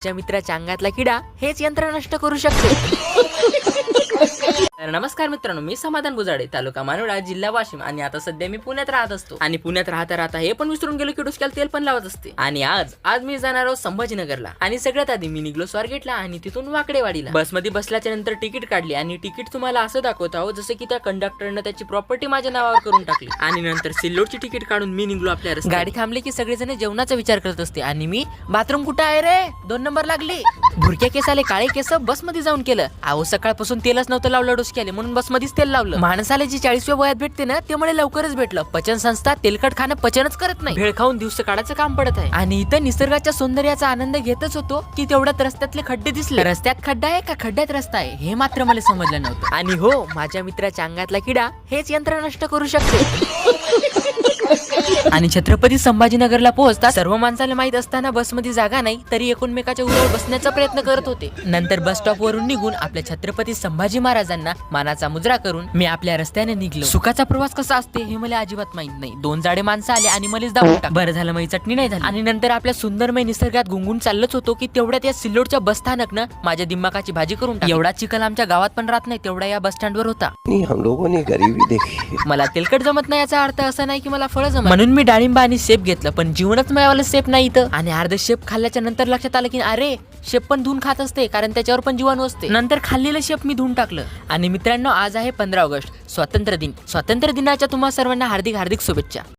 माझ्या मित्राच्या अंगातला किडा हेच यंत्र नष्ट करू शकते. तर नमस्कार मित्रांनो, मी समाधान गुजाडे, तालुका मानोरा, जिल्हा वाशिम. आणि आता सध्या मी पुण्यात राहत असतो. आणि पुण्यात राहता हे पण विसरून गेलो की डोसक्याला तेल पण लावत असते. आणि आज मी जाणार आहोत संभाजीनगरला. आणि सगळ्यात आधी मी निघलो स्वारगेटला आणि तिथून वाकडेवाडीला. बसमध्ये बसल्याच्या नंतर तिकीट काढली आणि तिकीट तुम्हाला असं दाखवत आहोत जसं की त्या कंडक्टरनं त्याची प्रॉपर्टी माझ्या नावावर करून टाकली. आणि नंतर सिल्लोडची तिकीट काढून मी निघलो आपल्या रस्त्यात. गाडी थांबली की सगळेजण जेवणाचा विचार करत असते आणि मी बाथरूम कुठं आहे रे, 2 नंबर लागले. भुरक्या केस आले, काळे केस बसमध्ये जाऊन केलं. अहो सकाळपासून तेलच नव्हतं लावलं डोसक्याले, म्हणून बसमध्येच तेल लावलं. माणसाला जी 40व्या वयात भेटते ना ते मला लवकरच भेटलं. पचन संस्था तेलकट खाणं पचनच करत नाही. भेळ खाऊन दिवस काढायचं काम पडत आहे. आणि इथं निसर्गाच्या सौंदर्याचा आनंद घेतच होतो की तेवढ्यात रस्त्यातले खड्डे दिसले. रस्त्यात खड्डा आहे का खड्ड्यात रस्ता आहे हे मात्र मला समजलं नव्हतं. आणि हो, माझ्या मित्राच्या अंगातला किडा हेच यंत्र नष्ट करू शकते. आणि छत्रपती संभाजीनगरला पोहोचता सर्व माणसाला माहित असताना बसमध्ये जागा नाही तरी एकमेकाच्या उरावर बसण्याचा प्रयत्न करत होते. नंतर बस स्टॉप वरून निघून आपल्या छत्रपती संभाजी महाराजांना मानाचा मुजरा करून मी आपल्या रस्त्याने निघलो. सुखाचा प्रवास कसा असते हे मला अजिबात माहित नाही. 2 जाडे माणसं आले आणि मलाच दाबून टाक. बरं झालं माझी चटणी नाही झाली. आणि नंतर आपल्या सुंदरमय निसर्गात गुंगून चाललोच होतो की तेवढ्यात या सिल्लोडच्या बस स्थानकनं माझ्या दिमागाची भाजी करून टाकली. एवढा चिखल आमच्या गावात पण राहत नाही तेवढा या बस स्टँडवर होता. हम लोगों ने गरीबी देखी. मला तेलकट जमत नाही याचा अर्थ असा नाही की मला फळ जमत. म्हणून मी डाळिंब आणि सेप घेतलं, पण जीवनच माझ्यावाला सेप नाही इथं. आणि अर्ध शेप खाल्ल्याच्या नंतर लक्षात आलं की अरे शेप पण धुवून खात असते कारण त्याच्यावर पण जीवाणू असते. नंतर खाल्लेलं शेप मी धुवून टाकलं. आणि मित्रांनो, आज आहे 15 ऑगस्ट, स्वातंत्र्य दिन. स्वातंत्र्य दिनाच्या तुम्हा सर्वांना हार्दिक शुभेच्छा.